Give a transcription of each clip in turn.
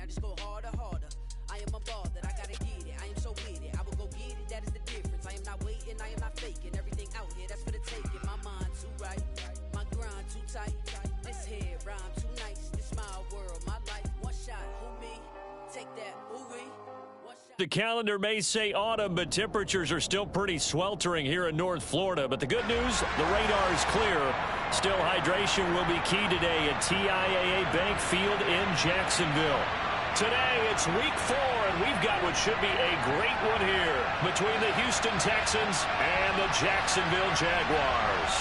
just go harder, harder. I am unbothered, I gotta get it. I am so with it. I will go get it, that is the difference. I am not waiting, I am not faking. Everything out here, that's for the taking. My mind too right, my grind too tight. This head rhyme too nice. This my world, my life. One shot, who me? Take that, who we? The calendar may say autumn, but temperatures are still pretty sweltering here in North Florida. But the good news, the radar is clear. Still, hydration will be key today at TIAA Bank Field in Jacksonville. Today, it's week 4, and we've got what should be a great one here between the Houston Texans and the Jacksonville Jaguars.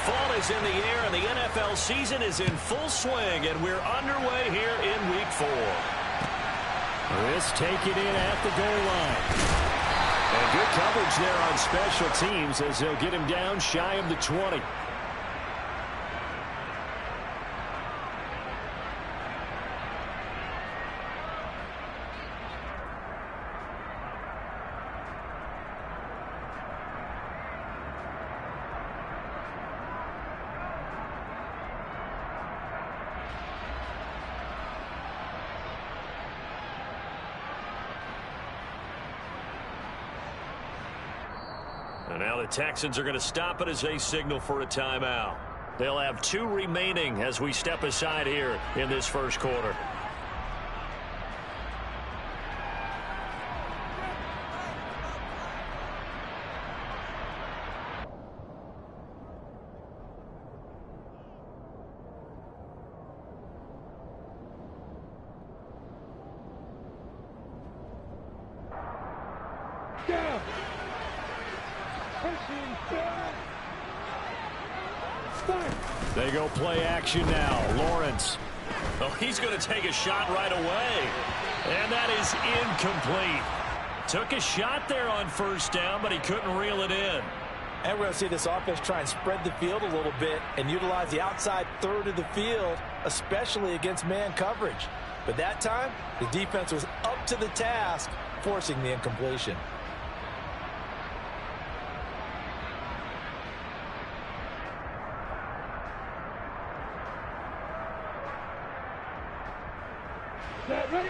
Fall is in the air, and the NFL season is in full swing, and we're underway here in week 4. This taken in at the goal line. And good coverage there on special teams as they'll get him down shy of the 20. And now the Texans are going to stop it as they signal for a timeout. They'll have 2 remaining as we step aside here in this first quarter. They go play action now. Lawrence. Oh, he's going to take a shot right away. And that is incomplete. Took a shot there on first down, but he couldn't reel it in. And we're going to see this offense try and spread the field a little bit and utilize the outside third of the field, especially against man coverage. But that time, the defense was up to the task, forcing the incompletion.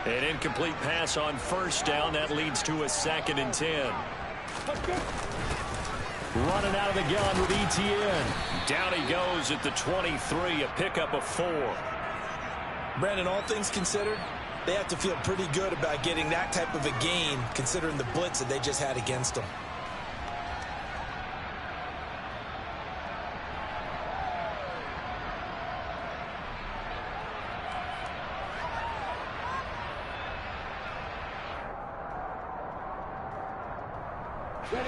An incomplete pass on first down. That leads to a 2nd and 10. Running out of the gun with ETN. Down he goes at the 23, a pickup of 4. Brandon, all things considered, they have to feel pretty good about getting that type of a gain, considering the blitz that they just had against them.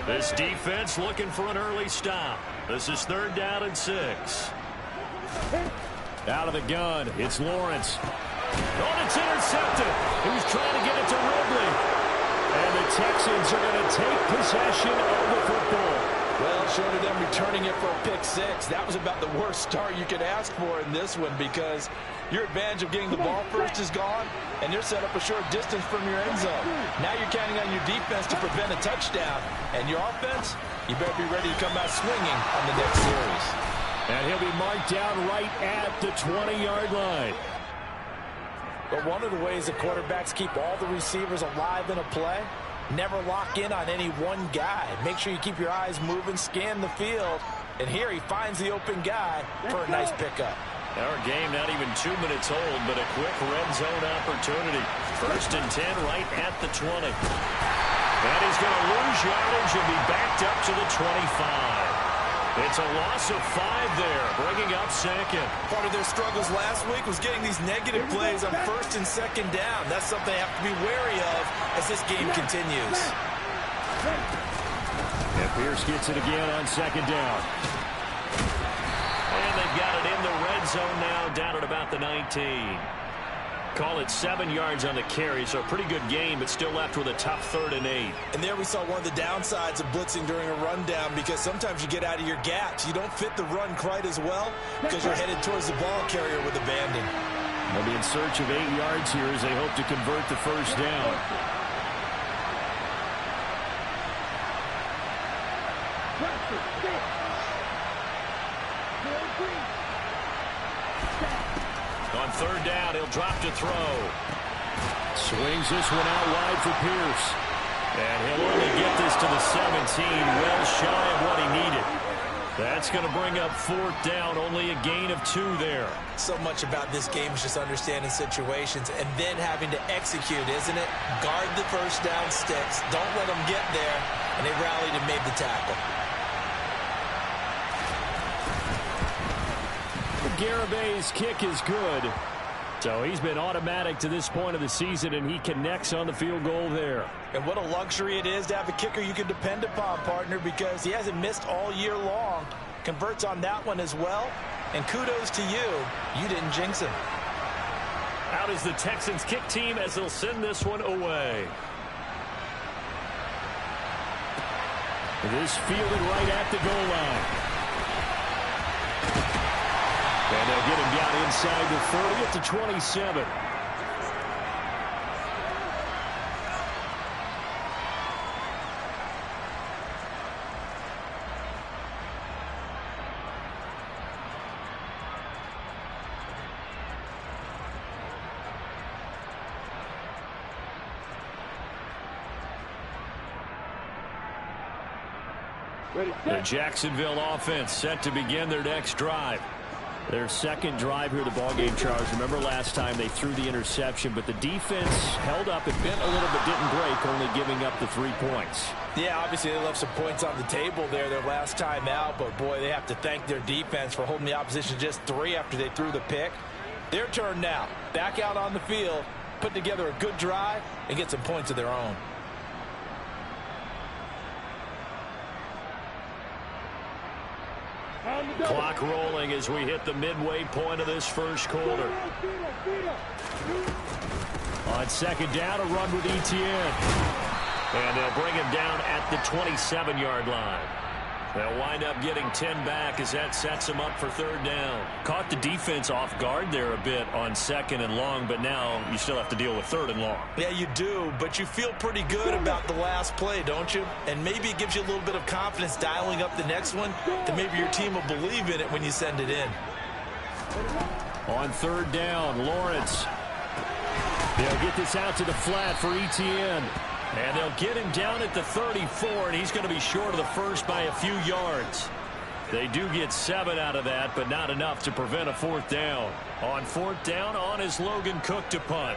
This defense looking for an early stop. This is 3rd down and 6. Out of the gun, it's Lawrence. Oh, it's intercepted. He was trying to get it to Ridley. And the Texans are going to take possession of the football. Well, short of them returning it for a pick 6, that was about the worst start you could ask for in this one, because your advantage of getting the ball first is gone, and you're set up a short distance from your end zone. Now you're counting on your defense to prevent a touchdown, and your offense, you better be ready to come out swinging on the next series. And he'll be marked down right at the 20-yard line. But one of the ways that quarterbacks keep all the receivers alive in a play, never lock in on any one guy. Make sure you keep your eyes moving, scan the field, and here he finds the open guy for a nice pickup. Our game not even 2 minutes old, but a quick red zone opportunity. 1st and 10 right at the 20. And he's going to lose yardage and be backed up to the 25. It's a loss of 5 there, bringing up 2nd. Part of their struggles last week was getting these negative plays on 1st and 2nd down. That's something they have to be wary of as this game continues. And Pierce gets it again on 2nd down. And they've got it in the red zone now, down at about the 19. Call it 7 yards on the carry, so a pretty good game, but still left with a tough 3rd and 8. And there we saw one of the downsides of blitzing during a rundown, because sometimes you get out of your gaps. You don't fit the run quite as well because you're headed towards the ball carrier with abandon. They'll be in search of 8 yards here as they hope to convert the first down. On third down, he'll drop to throw. Swings this one out wide for Pierce. And he'll only get this to the 17, well shy of what he needed. That's going to bring up fourth down, only a gain of 2 there. So much about this game is just understanding situations and then having to execute, isn't it? Guard the first down sticks. Don't let them get there. And they rallied and made the tackle. Garabay's kick is good. So he's been automatic to this point of the season, and he connects on the field goal there. And what a luxury it is to have a kicker you can depend upon, partner, because he hasn't missed all year long. Converts on that one as well. And kudos to you. You didn't jinx him. Out is the Texans kick team as they'll send this one away. This fielded right at the goal line. And they'll get him down inside the 30 at the 27. The Jacksonville offense set to begin their next drive. Their second drive here of the ballgame, Charles. Remember last time they threw the interception, but the defense held up. It bent a little but didn't break, only giving up the 3 points. Yeah, obviously they left some points on the table there their last time out, but boy, they have to thank their defense for holding the opposition just 3 after they threw the pick. Their turn now. Back out on the field, put together a good drive, and get some points of their own. Clock rolling as we hit the midway point of this first quarter. On second down, a run with Etienne. And they'll bring him down at the 27-yard line. They'll wind up getting 10 back as that sets them up for third down. Caught the defense off guard there a bit on second and long, but now you still have to deal with third and long. Yeah, you do, but you feel pretty good about the last play, don't you? And maybe it gives you a little bit of confidence dialing up the next one, that maybe your team will believe in it when you send it in. On third down, Lawrence. They'll get this out to the flat for Etienne. And they'll get him down at the 34, and he's going to be short of the first by a few yards. They do get 7 out of that, but not enough to prevent a fourth down. On fourth down, on is Logan Cook to punt.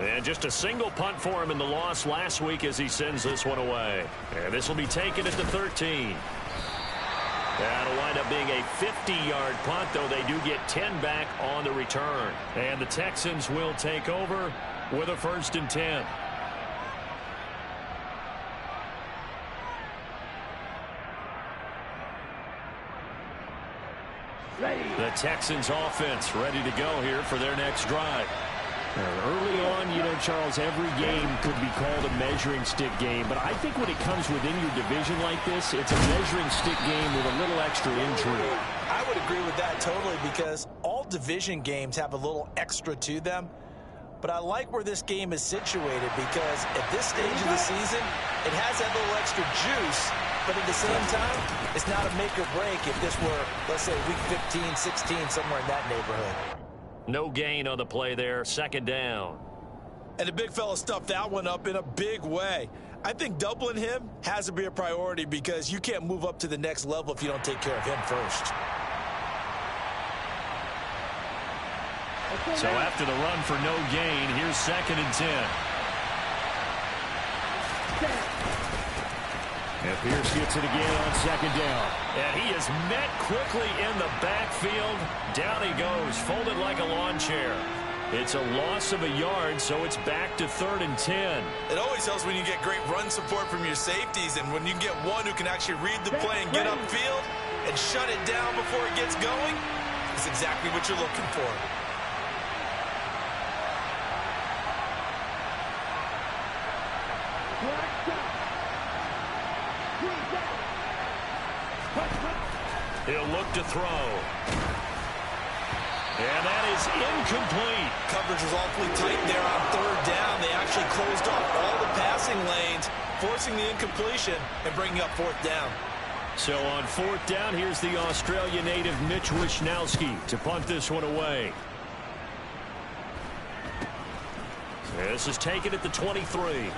And just a single punt for him in the loss last week as he sends this one away. And this will be taken at the 13. That'll wind up being a 50-yard punt, though they do get 10 back on the return. And the Texans will take over with a 1st and 10. The Texans offense ready to go here for their next drive. Early on, you know, Charles, every game could be called a measuring stick game, but I think when it comes within your division like this, it's a measuring stick game with a little extra intrigue. I would agree with that totally, because all division games have a little extra to them. But I like where this game is situated, because at this stage of the season, it has that little extra juice, but at the same time, it's not a make or break if this were, let's say, week 15, 16, somewhere in that neighborhood. No gain on the play there, second down. And the big fella stuffed that one up in a big way. I think doubling him has to be a priority, because you can't move up to the next level if you don't take care of him first. So after the run for no gain, here's 2nd and 10. And Pierce gets it again on second down. And he is met quickly in the backfield. Down he goes, folded like a lawn chair. It's a loss of a yard, so it's back to 3rd and 10. It always helps when you get great run support from your safeties, and when you get one who can actually read the play and get upfield and shut it down before it gets going, it's exactly what you're looking for. He'll look to throw. And that is incomplete. Coverage was awfully tight there on 3rd down. They actually closed off all the passing lanes forcing the incompletion and bringing up fourth down. So on fourth down, here's the Australia native Mitch Wishnowski to punt this one away. This is taken at the 23.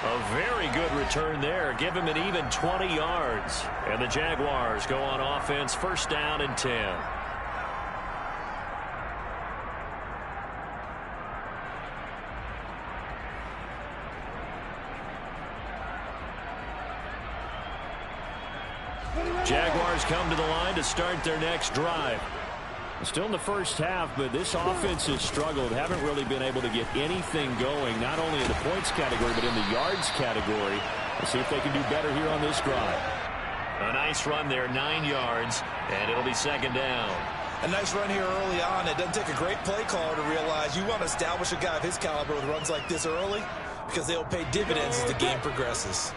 A very good return there. Give him an even 20 yards. And the Jaguars go on offense, first down and 10. Jaguars come to the line to start their next drive. Still in the first half, but this offense has struggled. Haven't really been able to get anything going, not only in the points category, but in the yards category. Let's see if they can do better here on this drive. A nice run there, 9 yards, and it'll be second down. A nice run here early on. It doesn't take a great play caller to realize you want to establish a guy of his caliber with runs like this early, because they'll pay dividends as the game progresses.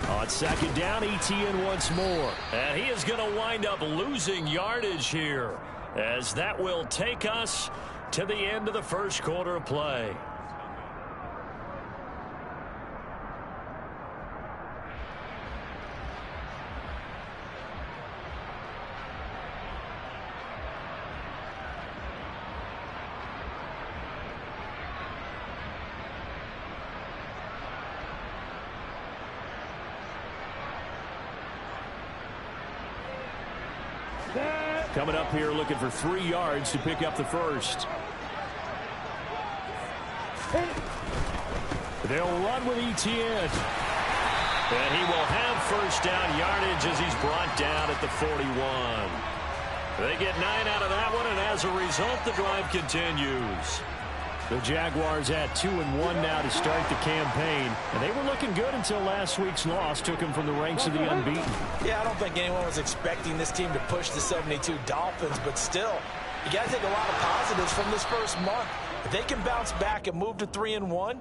On second down, ETN once more. And he is going to wind up losing yardage here, as that will take us to the end of the first quarter of play. Coming up here looking for 3 yards to pick up the first. They'll run with ETN. And he will have first down yardage as he's brought down at the 41. They get 9 out of that one, and as a result, the drive continues. The Jaguars at 2-1 now to start the campaign. And they were looking good until last week's loss took them from the ranks of the unbeaten. Yeah, I don't think anyone was expecting this team to push the 72 Dolphins, but still, you got to take a lot of positives from this first month. If they can bounce back and move to 3-1,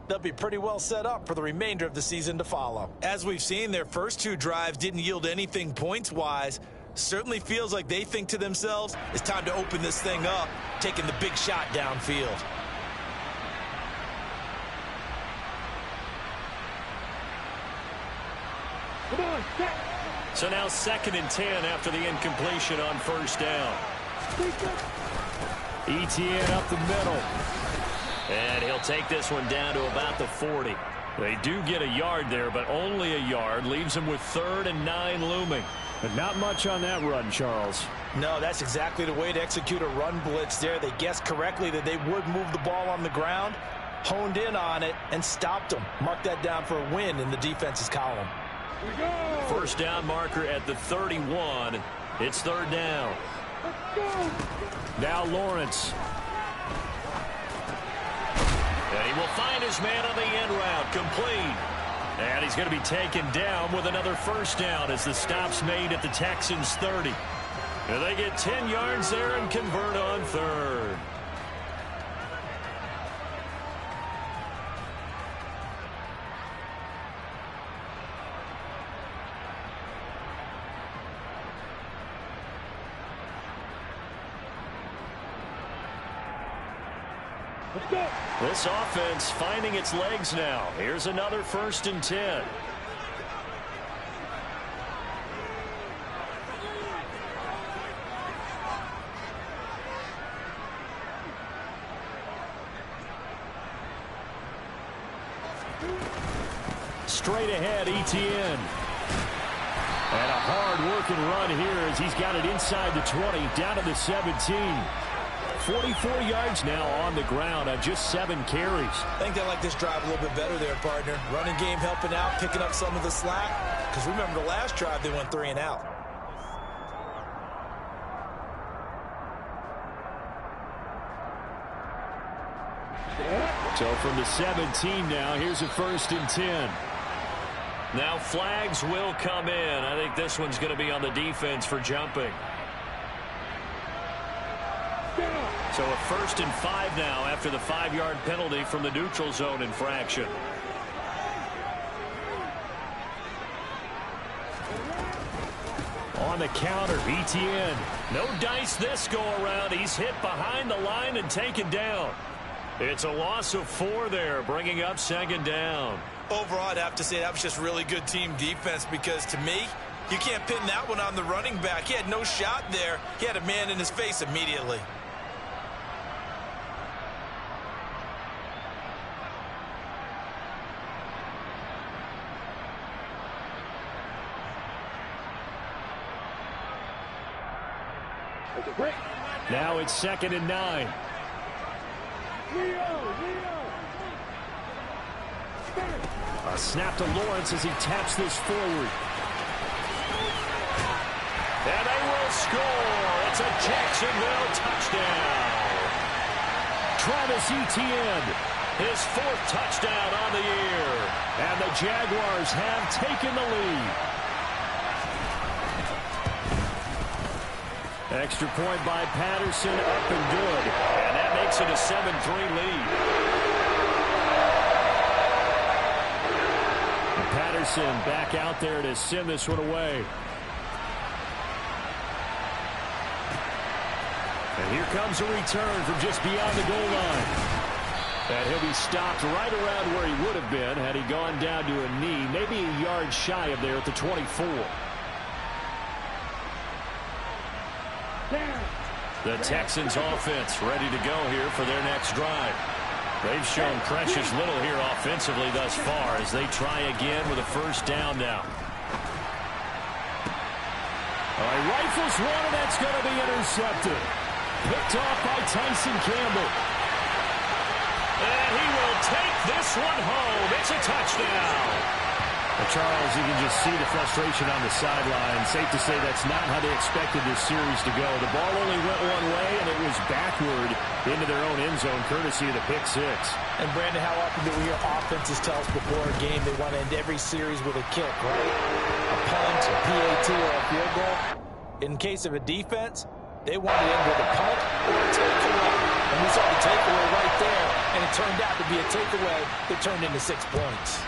they'll be pretty well set up for the remainder of the season to follow. As we've seen, their first 2 drives didn't yield anything points-wise. Certainly feels like they think to themselves, it's time to open this thing up, taking the big shot downfield. So now 2nd and 10 after the incompletion on first down. ETN up the middle. And he'll take this one down to about the 40. They do get a yard there, but only a yard. Leaves them with 3rd and 9 looming. But not much on that run, Charles. No, that's exactly the way to execute a run blitz there. They guessed correctly that they would move the ball on the ground, honed in on it, and stopped them. Mark that down for a win in the defense's column. First down marker at the 31. It's 3rd down. Now Lawrence. And he will find his man on the end route. Complete. And he's going to be taken down with another first down as the stop's made at the Texans' 30. And they get 10 yards there and convert on 3rd. This offense finding its legs now. Here's another 1st and 10. Straight ahead, ETN. And a hard-working run here as he's got it inside the 20, down to the 17. 44 yards now on the ground on just 7 carries. I think they like this drive a little bit better there, partner. Running game helping out, picking up some of the slack. Because remember the last drive, they went 3 and out. So from the 17 now, here's a 1st and 10. Now flags will come in. I think this one's going to be on the defense for jumping. So a 1st and 5 now after the 5-yard penalty from the neutral zone infraction. on the counter. ETN. No dice this go-around. He's hit behind the line and taken down. It's a loss of 4 there, bringing up second down. Overall, I'd have to say that was just really good team defense because, to me, you can't pin that one on the running back. He had no shot there. He had a man in his face immediately. Now it's 2nd and 9. A snap to Lawrence as he taps this forward. And they will score. It's a Jacksonville touchdown. Travis Etienne, his 4th touchdown on the year. And the Jaguars have taken the lead. Extra point by Patterson, up and good. And that makes it a 7-3 lead. And Patterson back out there to send this one away. And here comes a return from just beyond the goal line. And he'll be stopped right around where he would have been had he gone down to a knee, maybe a yard shy of there at the 24. The Texans offense ready to go here for their next drive. They've shown precious little here offensively thus far as they try again with a first down now. All right, rifles one, and that's going to be intercepted. Picked off by Tyson Campbell. And he will take this one home. It's a touchdown. Well, Charles, you can just see the frustration on the sideline. Safe to say that's not how they expected this series to go. The ball only went one way, and it was backward into their own end zone, courtesy of the pick 6. And, Brandon, how often do we hear offenses tell us before a game they want to end every series with a kick, right? A punt, a PAT, or a field goal. In case of a defense, they want to end with a punt or a takeaway. And we saw the takeaway right there, and it turned out to be a takeaway that turned into 6 points.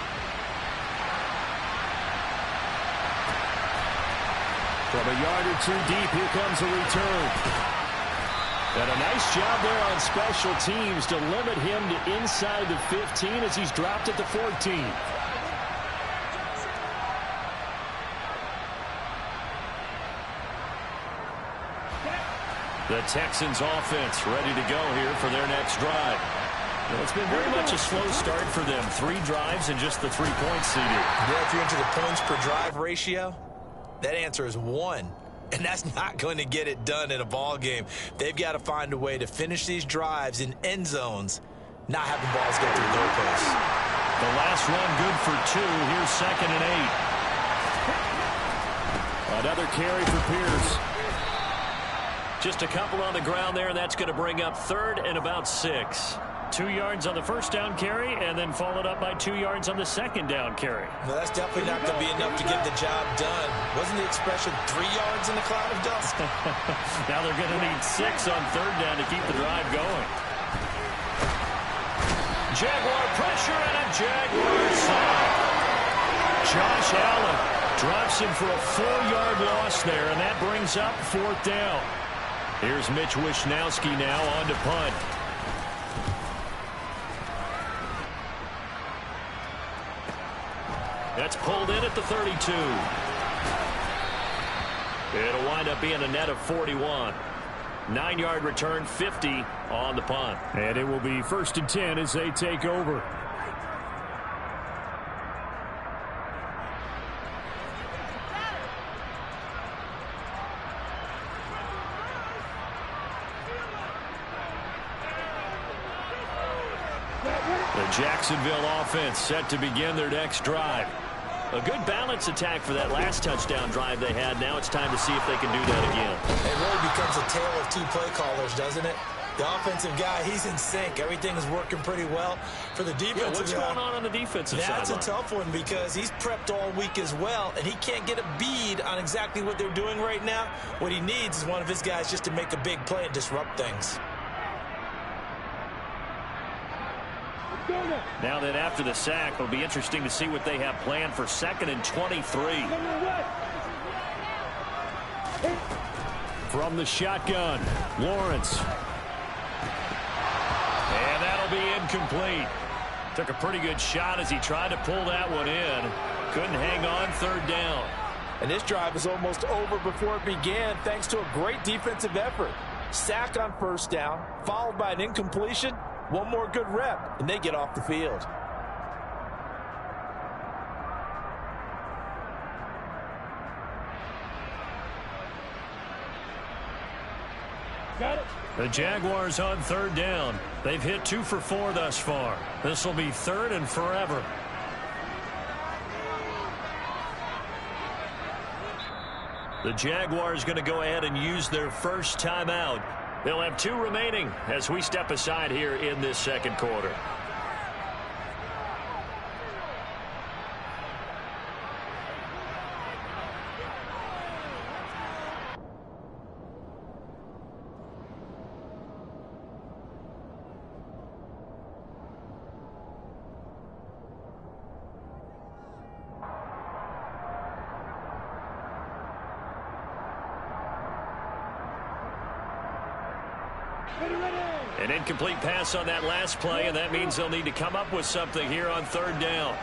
From a yard or 2 deep, here comes a return. And a nice job there on special teams to limit him to inside the 15 as he's dropped at the 14. The Texans offense ready to go here for their next drive. Well, it's been very much a slow start for them. 3 drives and just the 3 points seeded. Yeah, if you're into the points per drive ratio, that answer is 1. And that's not going to get it done in a ball game. They've got to find a way to finish these drives in end zones, not having balls get through goalposts. The last run good for 2. Here's 2nd and 8. Another carry for Pierce. Just a couple on the ground there, and that's going to bring up 3rd and about 6. 2 yards on the first down carry, and then followed up by 2 yards on the second down carry. No, that's definitely not going to be enough to get the job done. Wasn't the expression 3 yards in a cloud of dust? Now they're going to need 6 on 3rd down to keep the drive going. Jaguar pressure and a Jaguar sack. Josh Allen drops him for a 4-yard loss there, and that brings up 4th down. Here's Mitch Wishnowski now on to punt. That's pulled in at the 32. It'll wind up being a net of 41. 9-yard return, 50 on the punt. And it will be 1st and 10 as they take over. The Jacksonville offense set to begin their next drive. A good balance attack for that last touchdown drive they had. Now it's time to see if they can do that again. It really becomes a tale of 2 play callers, doesn't it? The offensive guy, he's in sync. Everything is working pretty well. For the defensive guy, what's going on the defensive side? That's a tough one because he's prepped all week as well, and he can't get a bead on exactly what they're doing right now. What he needs is one of his guys just to make a big play and disrupt things. Now that after the sack, it'll be interesting to see what they have planned for 2nd and 23. From the shotgun, Lawrence. And that'll be incomplete. Took a pretty good shot as he tried to pull that one in. Couldn't hang on, third down. And this drive is almost over before it began thanks to a great defensive effort. Sack on first down, followed by an incompletion. One more good rep, and they get off the field. Got it. The Jaguars on third down. They've hit 2 for 4 thus far. This will be third and forever. The Jaguars going to go ahead and use their first timeout. They'll have 2 remaining as we step aside here in this second quarter. An incomplete pass on that last play, and that means they'll need to come up with something here on third down.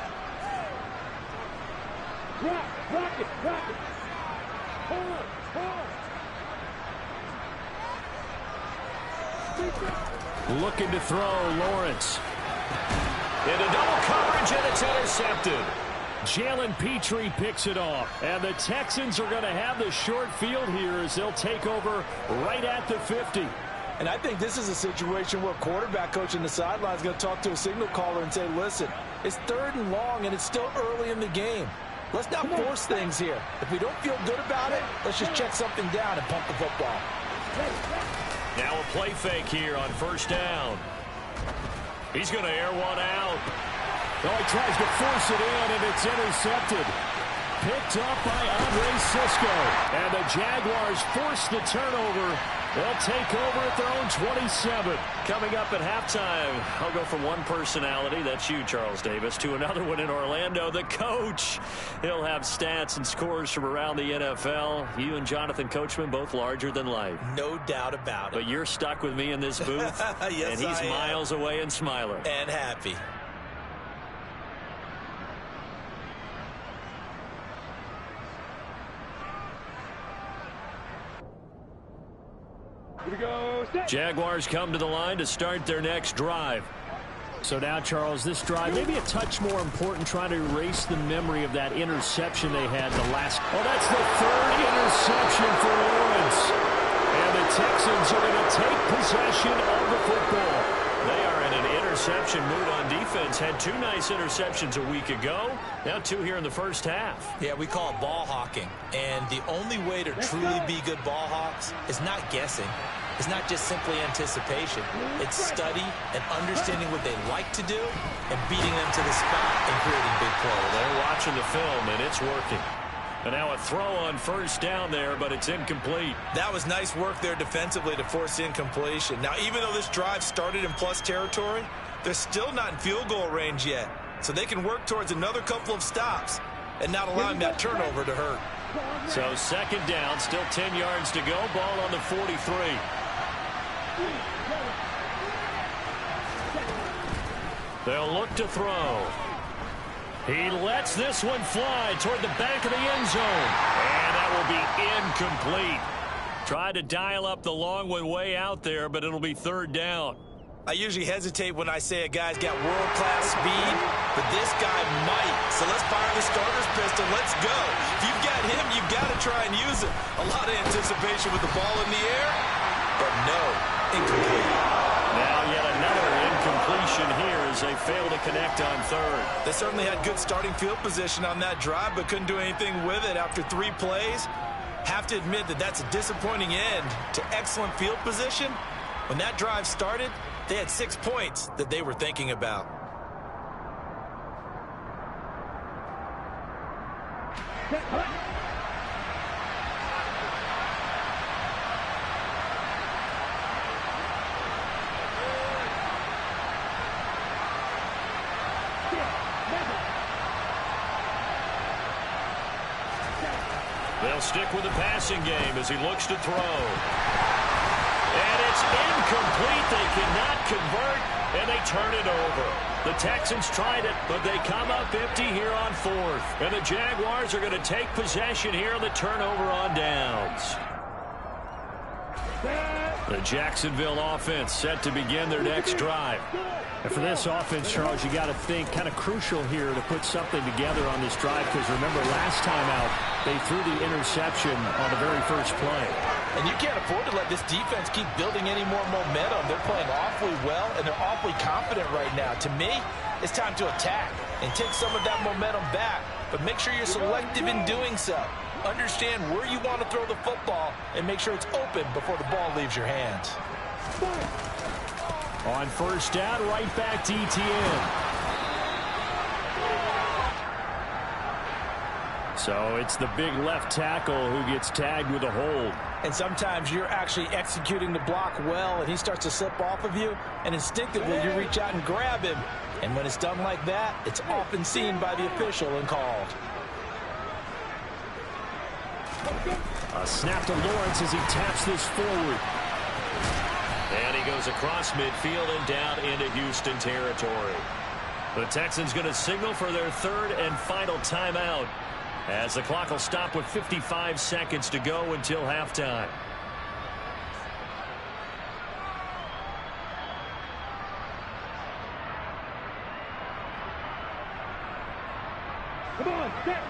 Rock it. Looking to throw, Lawrence. Into double coverage, and it's intercepted. Jalen Petrie picks it off, and the Texans are going to have the short field here as they'll take over right at the 50. And I think this is a situation where a quarterback coach in the sideline is going to talk to a signal caller and say, listen, it's third and long, and it's still early in the game. Let's not force things here. If we don't feel good about it, let's just check something down and pump the football. Now a play fake here on first down. He's going to air one out. Oh, he tries to force it in, and it's intercepted. Picked up by Andre Cisco. And the Jaguars force the turnover. They'll take over at their own 27. Coming up at halftime, I'll go from one personality, that's you, Charles Davis, to another one in Orlando, the coach. He'll have stats and scores from around the NFL. You and Jonathan Coachman, both larger than life. No doubt about it. But you're stuck with me in this booth, yes, and he's miles away and smiling. And happy. Here we go. Jaguars come to the line to start their next drive. So now, Charles, this drive maybe a touch more important, trying to erase the memory of that interception they had the last. Oh, that's the third interception for Lawrence. And the Texans are going to take possession of the football. They are in an interception mood on defense. Had 2 nice interceptions a week ago. Now 2 here in the first half. Yeah, we call it ball hawking. And the only way to truly be good ball hawks is not guessing. It's not just simply anticipation. It's study and understanding what they like to do and beating them to the spot and creating big plays. They're watching the film, and it's working. And now a throw on first down there, but it's incomplete. That was nice work there defensively to force incompletion. Now, even though this drive started in plus territory, they're still not in field goal range yet. So they can work towards another couple of stops and not allowing that turnover to hurt. So second down, still 10 yards to go. Ball on the 43. They'll look to throw. He lets this one fly toward the back of the end zone. And that will be incomplete. Tried to dial up the long one way out there, but it'll be third down. I usually hesitate when I say a guy's got world-class speed, but this guy might. So let's fire the starter's pistol. Let's go. If you've got him, you've got to try and use it. A lot of anticipation with the ball in the air, but no, incomplete. Now yet another incompletion here as they fail to connect on third. They certainly had good starting field position on that drive, but couldn't do anything with it after 3 plays. Have to admit that that's a disappointing end to excellent field position. When that drive started, they had 6 points that they were thinking about. They'll stick with the passing game as he looks to throw. And it's incomplete. They cannot convert, and they turn it over. The Texans tried it, but they come up empty here on fourth. And the Jaguars are going to take possession here on the turnover on downs. The Jacksonville offense set to begin their next drive. And for this offense, Charles, you got to think kind of crucial here to put something together on this drive, because remember last time out they threw the interception on the very first play. And you can't afford to let this defense keep building any more momentum. They're playing awfully well, and they're awfully confident right now. To me, it's time to attack and take some of that momentum back, but make sure you're selective in doing so. Understand where you want to throw the football and make sure it's open before the ball leaves your hands. On first down, right back to ETN. So it's the big left tackle who gets tagged with a hold. And sometimes you're actually executing the block well, and he starts to slip off of you, and instinctively you reach out and grab him. And when it's done like that, it's often seen by the official and called. A snap to Lawrence as he taps this forward. And he goes across midfield and down into Houston territory. The Texans going to signal for their third and final timeout, as the clock will stop with 55 seconds to go until halftime. Come on, set.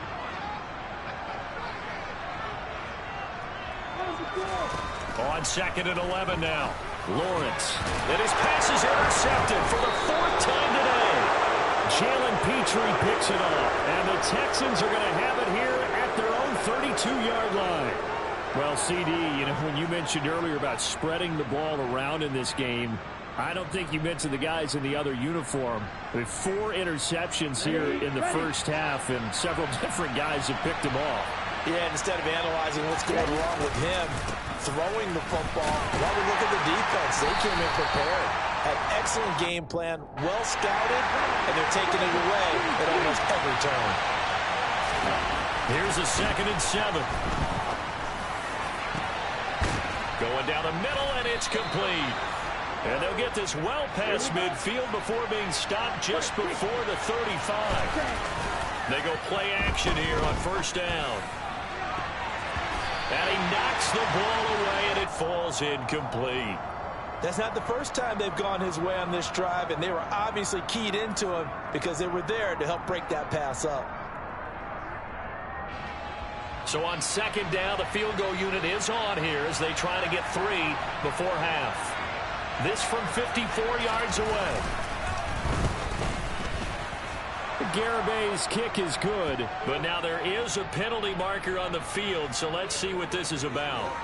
On second and 11 now. Lawrence. And his pass is intercepted for the fourth time today. Jalen Petrie picks it up. And the Texans are going to have it here at their own 32-yard line. Well, CD, you know, when you mentioned earlier about spreading the ball around in this game, I don't think you mentioned the guys in the other uniform. With 4 interceptions here in the first half, and several different guys have picked them off. Yeah, instead of analyzing what's going wrong with him throwing the football, while we look at the defense, they came in prepared. Had excellent game plan, well scouted, and they're taking it away at almost every turn. Here's a 2nd and 7. Going down the middle, and it's complete. And they'll get this well past midfield before being stopped just before the 35. They go play action here on first down. And he knocks the ball away, and it falls incomplete. That's not the first time they've gone his way on this drive, and they were obviously keyed into him because they were there to help break that pass up. So on second down, the field goal unit is on here as they try to get 3 before half. This from 54 yards away. Garabay's kick is good, but now there is a penalty marker on the field, so let's see what this is about.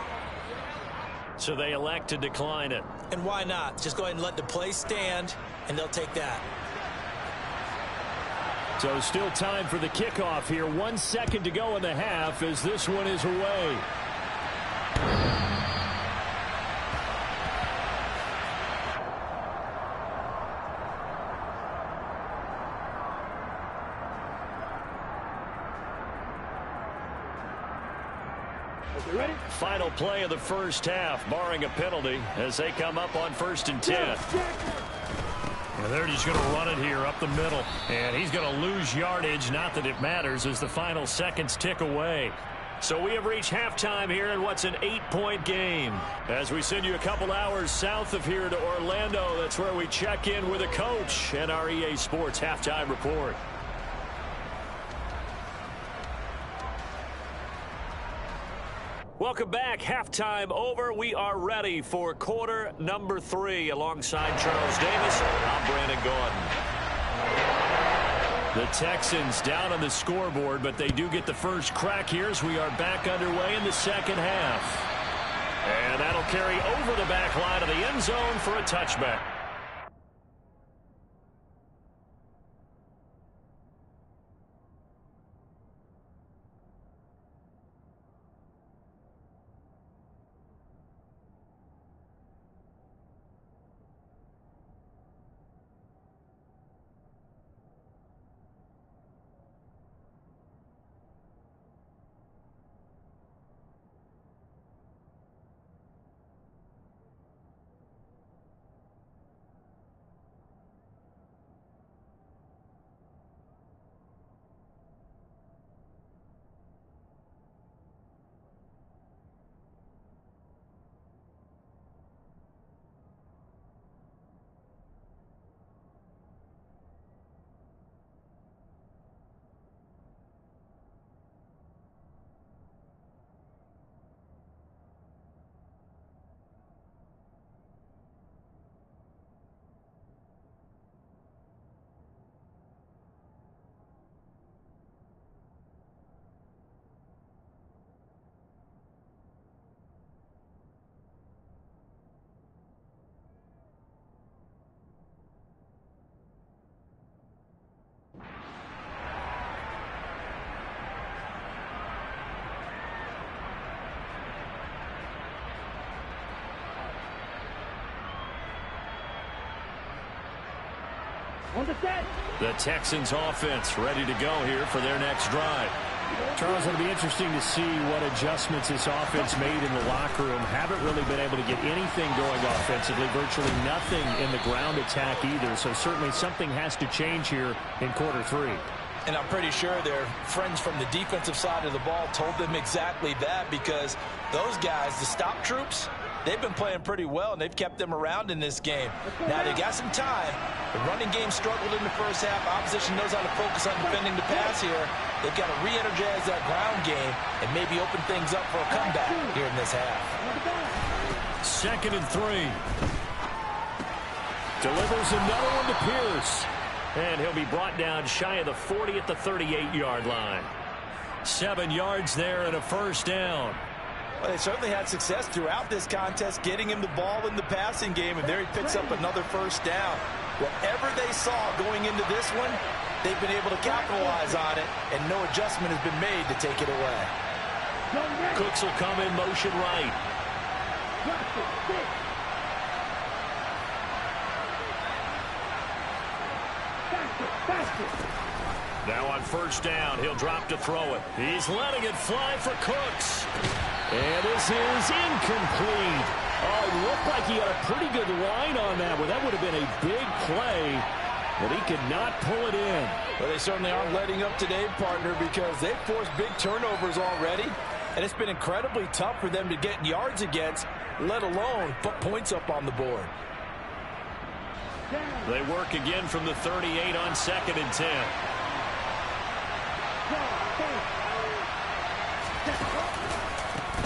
So they elect to decline it. And why not? Just go ahead and let the play stand, and they'll take that. So still time for the kickoff here. 1 second to go in the half as this one is away. Ready? Final play of the first half, barring a penalty, as they come up on 1st and 10. And they're just going to run it here up the middle. And he's going to lose yardage, not that it matters, as the final seconds tick away. So we have reached halftime here in what's an 8-point game. As we send you a couple hours south of here to Orlando, that's where we check in with a coach and our EA Sports halftime report. Welcome back. Halftime over. We are ready for quarter number 3. Alongside Charles Davis, I'm Brandon Gordon. The Texans down on the scoreboard, but they do get the first crack here as we are back underway in the second half. And that'll carry over the back line of the end zone for a touchback. On the set. The Texans offense ready to go here for their next drive. Charles, it'll be interesting to see what adjustments this offense made in the locker room. Haven't really been able to get anything going offensively, virtually nothing in the ground attack either. So certainly something has to change here in quarter 3. And I'm pretty sure their friends from the defensive side of the ball told them exactly that, because those guys, the stop troops, they've been playing pretty well, and they've kept them around in this game. Now, they got some time. The running game struggled in the first half. Opposition knows how to focus on defending the pass here. They've got to re-energize that ground game and maybe open things up for a comeback here in this half. 2nd and 3. Delivers another one to Pierce. And he'll be brought down shy of the 40 at the 38-yard line. 7 yards there and a first down. Well, they certainly had success throughout this contest getting him the ball in the passing game, and there he picks up another first down. Whatever they saw going into this one, they've been able to capitalize on it, and no adjustment has been made to take it away. Cooks will come in motion right. Now on first down, he'll drop to throw it. He's letting it fly for Cooks. And this is incomplete. Oh, it looked like he had a pretty good line on that one. That would have been a big play, but he could not pull it in. Well, they certainly aren't letting up today, partner, because they've forced big turnovers already, and it's been incredibly tough for them to get yards against, let alone put points up on the board. They work again from the 38 on 2nd and 10.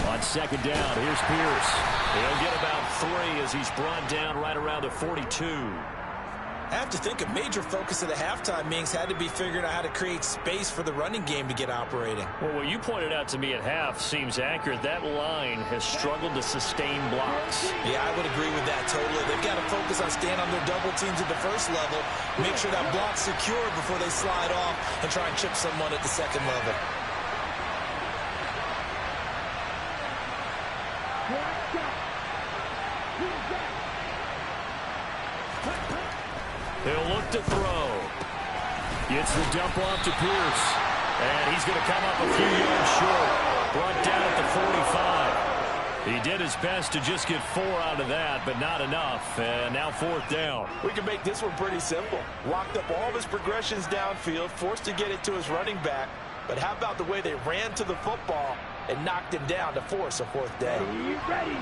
On 2nd down, here's Pierce. He'll get about 3 as he's brought down right around the 42. I have to think a major focus of the halftime meetings had to be figuring out how to create space for the running game to get operating. Well, what you pointed out to me at half seems accurate. That line has struggled to sustain blocks. Yeah, I would agree with that totally. They've got to focus on staying on their double teams at the first level, make sure that block's secure before they slide off and try and chip someone at the second level. He'll look to throw. Gets the dump off to Pierce. And he's going to come up a few yards short. Brought down at the 45. He did his best to just get 4 out of that, but not enough. And now 4th down. We can make this one pretty simple. Locked up all of his progressions downfield, forced to get it to his running back. But how about the way they ran to the football and knocked him down to force a 4th down? Ready.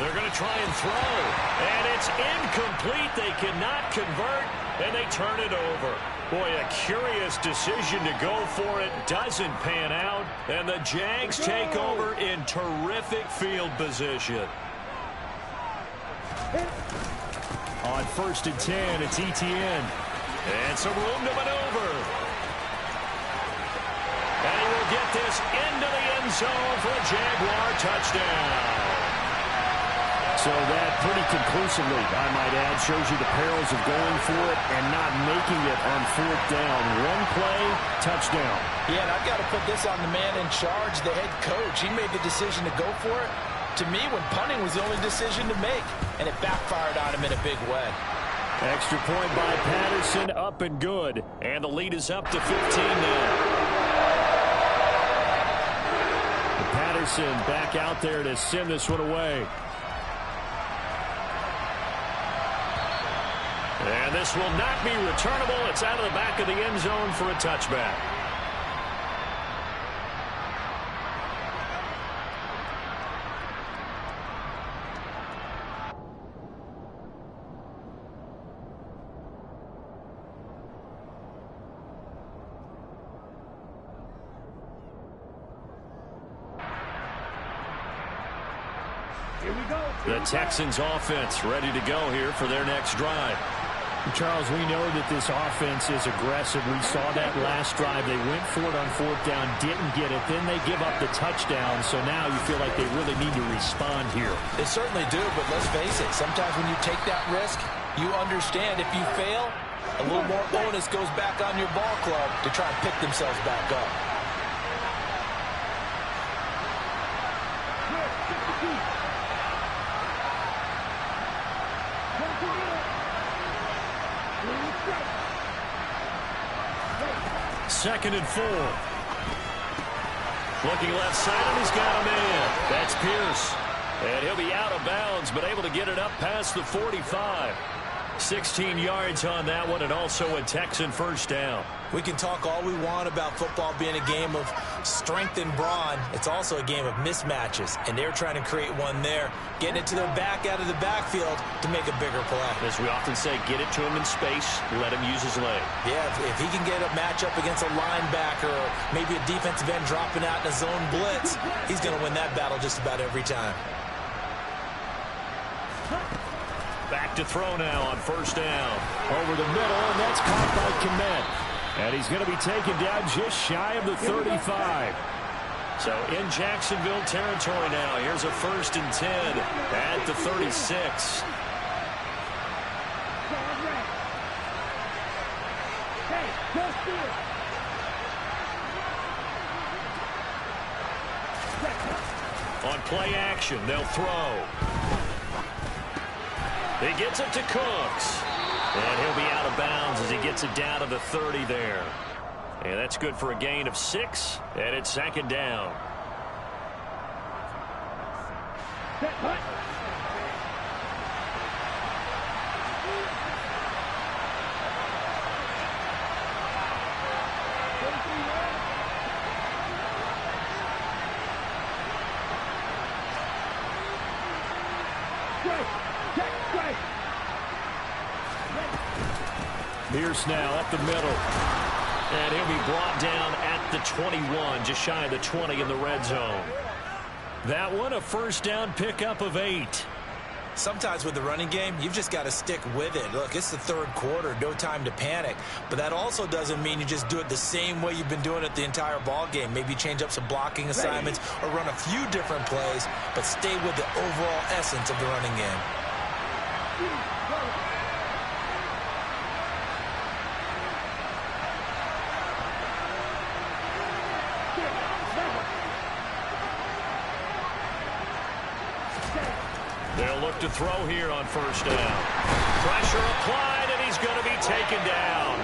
They're going to try and throw. And it's incomplete. They cannot convert, and they turn it over. Boy, a curious decision to go for it. Doesn't pan out, and the Jags take over in terrific field position. On 1st and 10, it's Etienne. And some room to maneuver. And he will get this into the end zone for a Jaguar touchdown. So that pretty conclusively, I might add, shows you the perils of going for it and not making it on 4th down. One play, touchdown. Yeah, and I've got to put this on the man in charge, the head coach. He made the decision to go for it. To me, when punting was the only decision to make, and it backfired on him in a big way. Extra point by Patterson, up and good. And the lead is up to 15 now. Patterson back out there to send this one away. And this will not be returnable. It's out of the back of the end zone for a touchback. Here we go. The Texans offense ready to go here for their next drive. Charles, we know that this offense is aggressive. We saw that last drive. They went for it on 4th down, didn't get it. Then they give up the touchdown. So now you feel like they really need to respond here. They certainly do, but let's face it. Sometimes when you take that risk, you understand if you fail, a little more onus goes back on your ball club to try and pick themselves back up. Second and 4. Looking left side, and he's got a man. That's Pierce. And he'll be out of bounds, but able to get it up past the 45. 16 yards on that one, and also a Texan first down. We can talk all we want about football being a game of strength and brawn. It's also a game of mismatches, and they're trying to create one there, getting it to their back out of the backfield to make a bigger play. As we often say, get it to him in space, let him use his leg. Yeah, if he can get a matchup against a linebacker or maybe a defensive end dropping out in a zone blitz, he's going to win that battle just about every time. Back to throw now on first down. Over the middle, and that's caught by Kmet. And he's going to be taken down just shy of the 35. So in Jacksonville territory now. Here's a 1st and 10 at the 36. On play action, they'll throw. He gets it to Cooks. And he'll be out of bounds as he gets it down to the 30 there. And that's good for a gain of 6. And it's 2nd down. Pierce now up the middle. And he'll be brought down at the 21, just shy of the 20 in the red zone. That one, a first down pickup of 8. Sometimes with the running game, you've just got to stick with it. Look, it's the 3rd quarter, no time to panic. But that also doesn't mean you just do it the same way you've been doing it the entire ball game. Maybe change up some blocking assignments or run a few different plays, but stay with the overall essence of the running game. They'll look to throw here on first down. Pressure applied, and he's going to be taken down.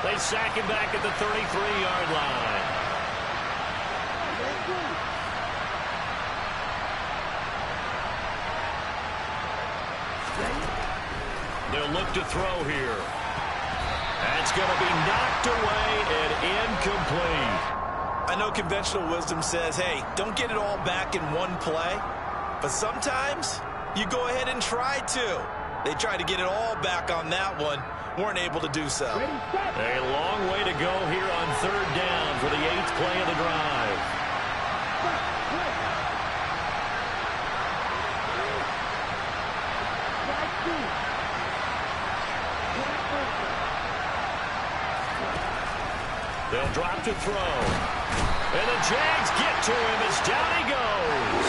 They sack him back at the 33-yard line. They'll look to throw here. That's going to be knocked away and incomplete. I know conventional wisdom says, hey, don't get it all back in one play. But sometimes you go ahead and try to. They tried to get it all back on that one. Weren't able to do so. A long way to go here on 3rd down for the 8th play of the drive. They'll drop to throw. And the Jags get to him as down he goes.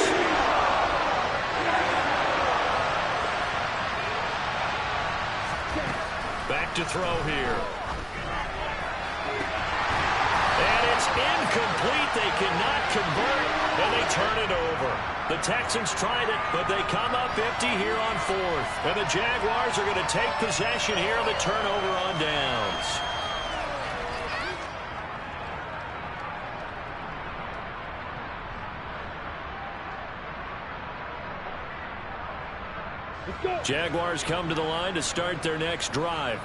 Back to throw here. And it's incomplete. They cannot convert, and they turn it over. The Texans tried it, but they come up empty here on 4th. And the Jaguars are going to take possession here on the turnover on downs. Jaguars come to the line to start their next drive.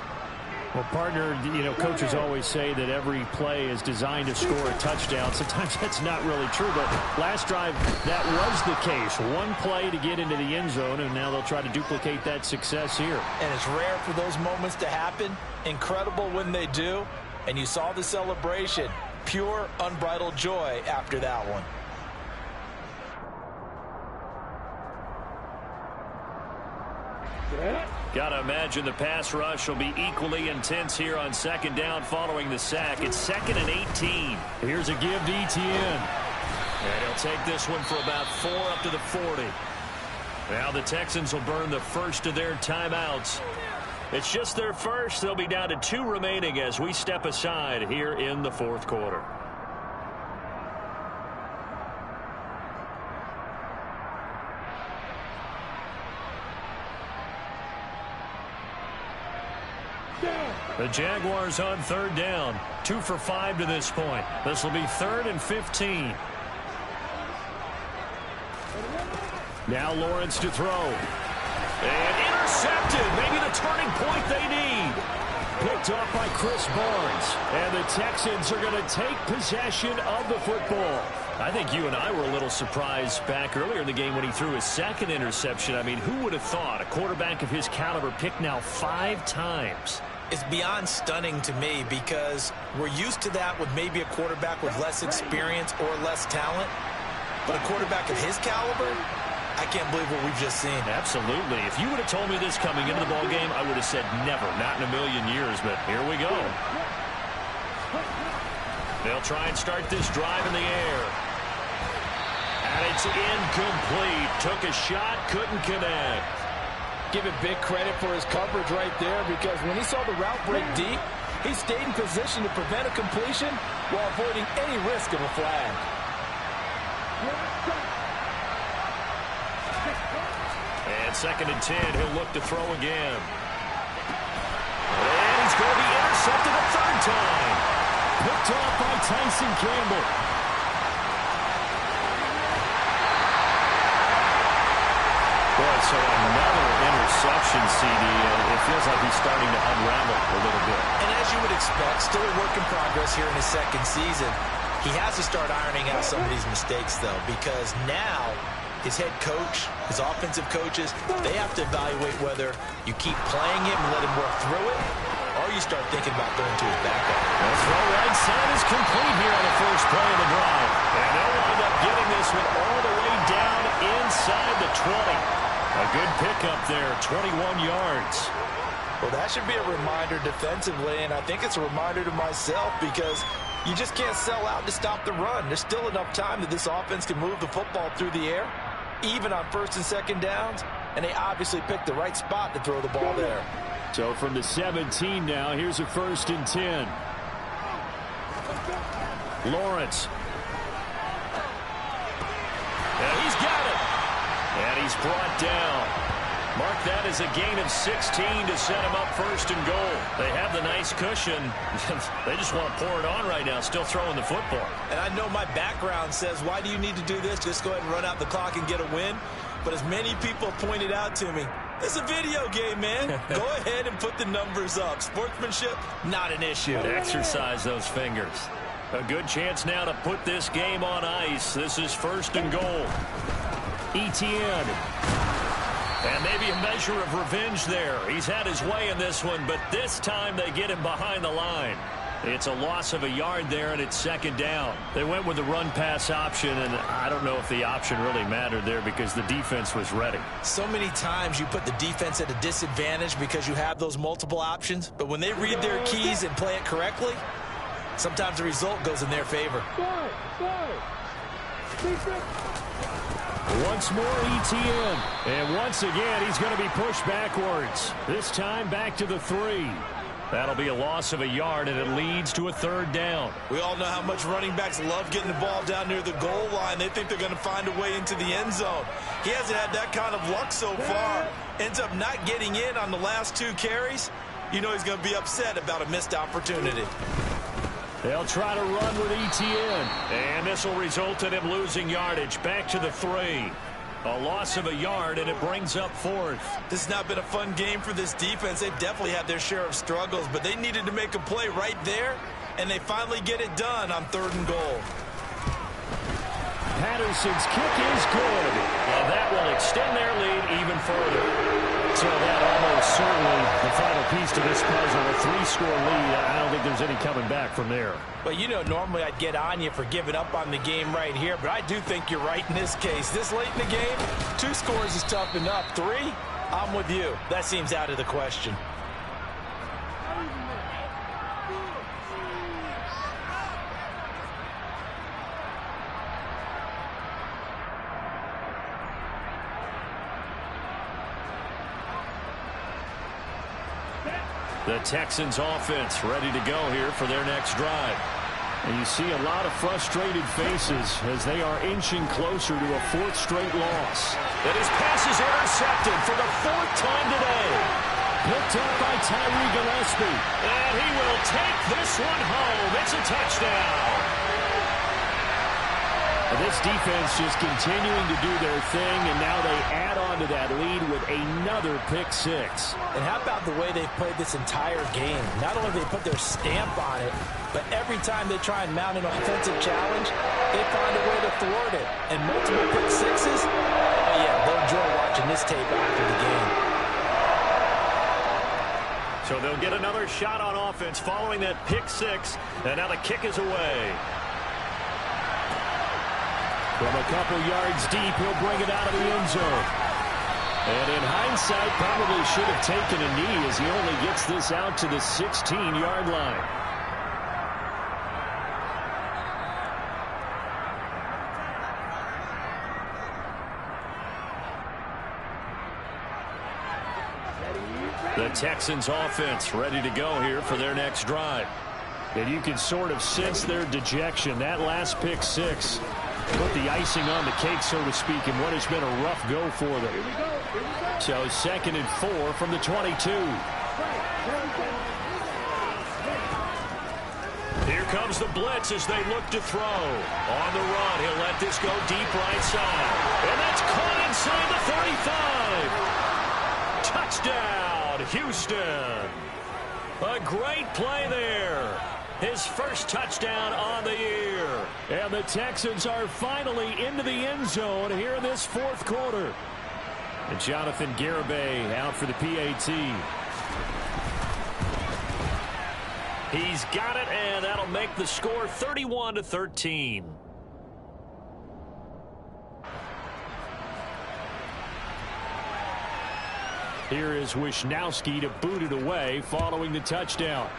Well, partner, coaches always say that every play is designed to score a touchdown. Sometimes that's not really true, but last drive, that was the case. One play to get into the end zone, and now they'll try to duplicate that success here. And it's rare for those moments to happen. Incredible when they do. And you saw the celebration. Pure, unbridled joy after that one. Yeah. Got to imagine the pass rush will be equally intense here on second down following the sack. It's 2nd and 18. Here's a give to Etienne. And he'll take this one for about 4 up to the 40. Now the Texans will burn the first of their timeouts. It's just their first. They'll be down to 2 remaining as we step aside here in the fourth quarter. The Jaguars on 3rd down. 2 for 5 to this point. This will be 3rd and 15. Now Lawrence to throw. And intercepted. Maybe the turning point they need. Picked off by Chris Barnes. And the Texans are going to take possession of the football. I think you and I were a little surprised back earlier in the game when he threw his 2nd interception. I mean, who would have thought a quarterback of his caliber picked now 5 times? It's beyond stunning to me because we're used to that with maybe a quarterback with less experience or less talent. But a quarterback of his caliber, I can't believe what we've just seen. Absolutely. If you would have told me this coming into the ballgame, I would have said never, not in a million years. But here we go. They'll try and start this drive in the air. And it's incomplete. Took a shot, couldn't connect. Give it big credit for his coverage right there, because when he saw the route break deep, he stayed in position to prevent a completion while avoiding any risk of a flag. And 2nd and 10, he'll look to throw again. And he's going to be intercepted a 3rd time. Picked off by Tyson Campbell. Boy, so another interception, CD, and it feels like he's starting to unravel a little bit. And as you would expect, still a work in progress here in his 2nd season. He has to start ironing out some of these mistakes, though, because now his head coach, his offensive coaches, they have to evaluate whether you keep playing him and let him work through it, or you start thinking about going to his backup. The throw right side is complete here on the first play of the drive. And they'll wind up getting this one all the way down inside the 20. A good pickup there, 21 yards. Well, that should be a reminder defensively, and I think it's a reminder to myself because you just can't sell out to stop the run. There's still enough time that this offense can move the football through the air, even on 1st and 2nd downs, and they obviously picked the right spot to throw the ball there. So from the 17 now, here's a 1st and 10. Lawrence. And he's got it. And he's brought down. Mark that as a gain of 16 to set him up 1st and goal. They have the nice cushion. They just want to pour it on right now, still throwing the football. And I know my background says, why do you need to do this? Just go ahead and run out the clock and get a win. But as many people pointed out to me, it's a video game, man. Go ahead and put the numbers up. Sportsmanship, not an issue. Exercise those fingers. A good chance now to put this game on ice. This is 1st and goal. Etienne. And maybe a measure of revenge there. He's had his way in this one, but this time they get him behind the line. It's a loss of a yard there, and it's 2nd down. They went with the run-pass option, and I don't know if the option really mattered there because the defense was ready. So many times you put the defense at a disadvantage because you have those multiple options, but when they read their keys and play it correctly, sometimes the result goes in their favor. Once more Etienne. And once again, he's going to be pushed backwards. This time back to the 3. That'll be a loss of a yard, and it leads to a 3rd down. We all know how much running backs love getting the ball down near the goal line. They think they're going to find a way into the end zone. He hasn't had that kind of luck so far. Ends up not getting in on the last 2 carries. You know he's going to be upset about a missed opportunity. They'll try to run with Etienne. And this will result in him losing yardage. Back to the 3. A loss of a yard, and it brings up 4th. This has not been a fun game for this defense. They've definitely had their share of struggles, but they needed to make a play right there, and they finally get it done on 3rd and goal. Patterson's kick is good. And that will extend their lead even further. So that almost certainly the final piece to this puzzle, a 3-score lead. I don't think there's any coming back from there. Well, you know, normally I'd get on you for giving up on the game right here, but I do think you're right in this case. This late in the game, 2 scores is tough enough. 3, I'm with you. That seems out of the question. The Texans offense ready to go here for their next drive. And you see a lot of frustrated faces as they are inching closer to a fourth straight loss. And his pass is intercepted for the fourth time today. Picked up by Tyree Gillespie. And he will take this one home. It's a touchdown. And this defense just continuing to do their thing, and now they add on to that lead with another pick six. And how about the way they've played this entire game? Not only have they put their stamp on it, but every time they try and mount an offensive challenge, they find a way to thwart it. And multiple pick sixes, oh yeah, they'll enjoy watching this tape after the game. So they'll get another shot on offense following that pick six, and now the kick is away. From a couple yards deep, he'll bring it out of the end zone. And in hindsight, probably should have taken a knee as he only gets this out to the 16-yard line. The Texans offense ready to go here for their next drive. And you can sort of sense their dejection. That last pick six put the icing on the cake, so to speak, in what has been a rough go for them. So 2nd and 4 from the 22. Here comes the blitz as they look to throw. On the run, he'll let this go deep right side. And that's caught inside the 35. Touchdown, Houston. A great play there. His first touchdown on the year. And the Texans are finally into the end zone here in this fourth quarter. And Jonathan Garibay out for the PAT. He's got it, and that'll make the score 31-13. Here is Wisnowski to boot it away following the touchdown.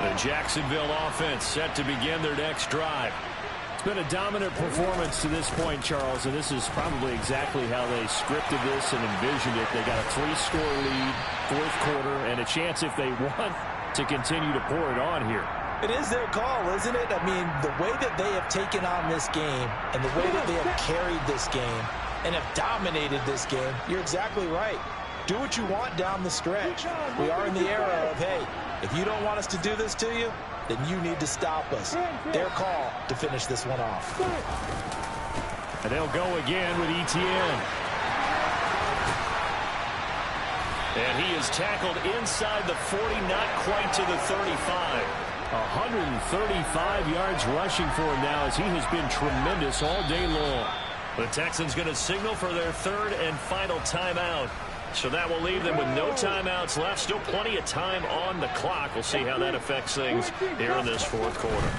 The Jacksonville offense set to begin their next drive. It's been a dominant performance to this point, Charles, and this is probably exactly how they scripted this and envisioned it. They got a 3-score lead, fourth quarter, and a chance, if they want, to continue to pour it on here. It is their call, isn't it? I mean, the way that they have taken on this game and the way that they have carried this game and have dominated this game, you're exactly right. Do what you want down the stretch. We are in the era of, hey, if you don't want us to do this to you, then you need to stop us. Their call to finish this one off. And they'll go again with Etienne. And he is tackled inside the 40, not quite to the 35. 135 yards rushing for him now as he has been tremendous all day long. The Texans going to signal for their third and final timeout. So that will leave them with no timeouts left. Still plenty of time on the clock. We'll see how that affects things here in this fourth quarter.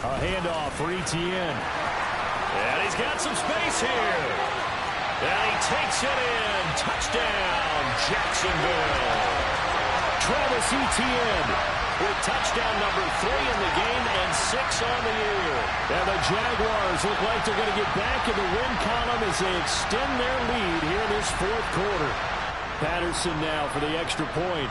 A handoff for Etienne. And he's got some space here. And he takes it in. Touchdown, Jacksonville. Travis Etienne with touchdown number 3 in the game and 6 on the year. And the Jaguars look like they're going to get back in the win column as they extend their lead here in this fourth quarter. Patterson now for the extra point.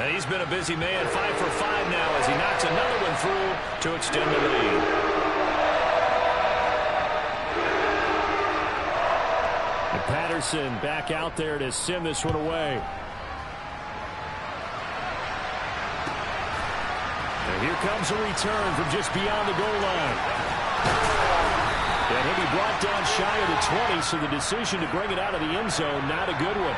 And he's been a busy man, 5 for 5 now as he knocks another one through to extend the lead. And Patterson back out there to send this one away. And here comes a return from just beyond the goal line. And he'll be brought down shy of the 20, so the decision to bring it out of the end zone, not a good one.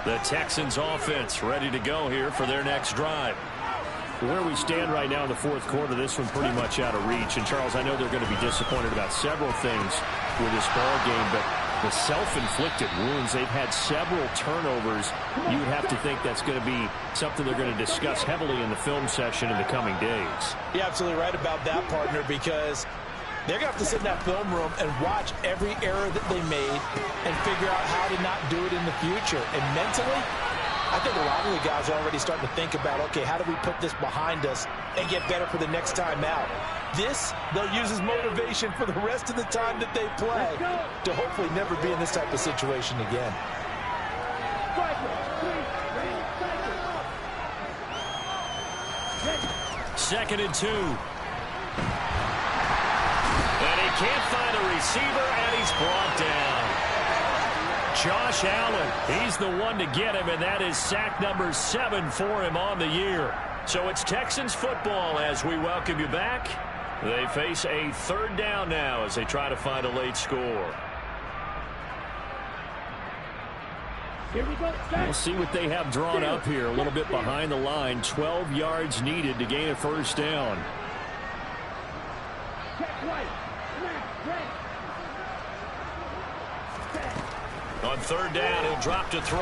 The Texans offense ready to go here for their next drive. Where we stand right now in the fourth quarter, this one pretty much out of reach. And, Charles, I know they're going to be disappointed about several things with this ball game, but the self-inflicted wounds, they've had several turnovers. You would have to think that's going to be something they're going to discuss heavily in the film session in the coming days. You're absolutely right about that, partner, because they're going to have to sit in that film room and watch every error that they made and figure out how to not do it in the future. And mentally, I think a lot of the guys are already starting to think about, okay, how do we put this behind us and get better for the next time out? This, they'll use as motivation for the rest of the time that they play to hopefully never be in this type of situation again. Second and 2. And he can't find a receiver, and he's brought down. Josh Allen, he's the one to get him, and that is sack number 7 for him on the year. So it's Texans football as we welcome you back. They face a third down now as they try to find a late score. Here we go. We'll see what they have drawn up here. A little bit behind the line. 12 yards needed to gain a first down. Check right. Snap. Right. On third down, he'll drop to throw.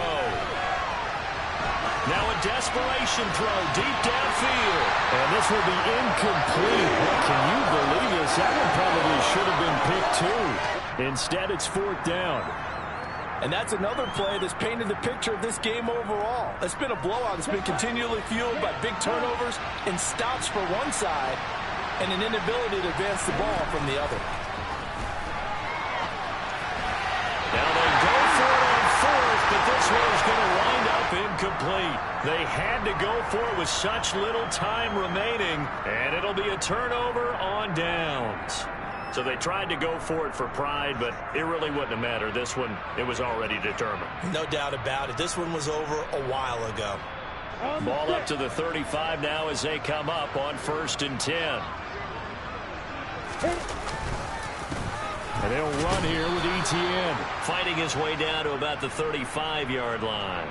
Now a desperation throw deep downfield. And this will be incomplete. Can you believe this? That one probably should have been picked too. Instead, it's fourth down. And that's another play that's painted the picture of this game overall. It's been a blowout. It's been continually fueled by big turnovers and stops for one side and an inability to advance the ball from the other. Now they go for it on fourth, but this one is going to wind up incomplete. They had to go for it with such little time remaining, and it'll be a turnover on downs. So they tried to go for it for pride, but it really wouldn't have mattered. This one, it was already determined. No doubt about it. This one was over a while ago. Ball up to the 35 now as they come up on 1st and 10. And they'll run here with Etienne. Fighting his way down to about the 35-yard line.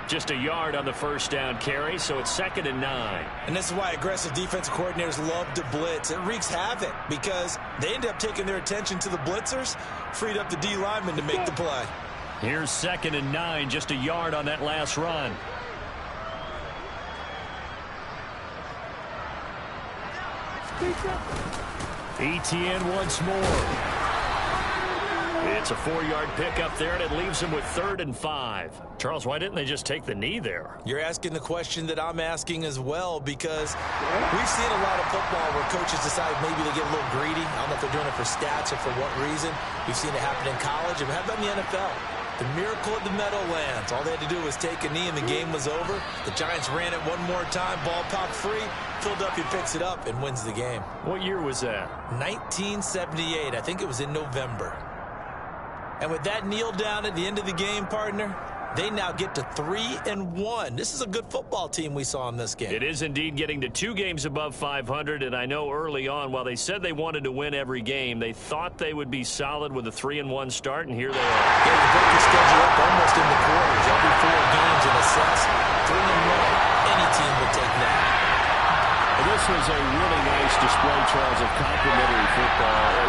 Just a yard on the first down carry, so it's 2nd and 9. And this is why aggressive defensive coordinators love to blitz. It wreaks havoc because they end up taking their attention to the blitzers, freed up the D lineman to make the play. Here's 2nd and 9, just a yard on that last run. Etienne once more. It's a 4-yard pickup there, and it leaves him with 3rd and 5. Charles, why didn't they just take the knee there? You're asking the question that I'm asking as well, because we've seen a lot of football where coaches decide maybe they get a little greedy. I don't know if they're doing it for stats or for what reason. We've seen it happen in college, and how about in the NFL? The miracle at the Meadowlands. All they had to do was take a knee, and the game was over. The Giants ran it one more time. Ball popped free. Philadelphia picks it up and wins the game. What year was that? 1978. I think it was in November. And with that kneel down at the end of the game, partner, they now get to 3-1. This is a good football team we saw in this game. It is indeed getting to 2 games above 500, and I know early on, while they said they wanted to win every game, they thought they would be solid with a 3-1 start, and here they are. Yeah, they break the schedule up almost in the quarters. Every 4 games and assess 3-1. Any team would take that. This was a really nice display, Charles, of complimentary football.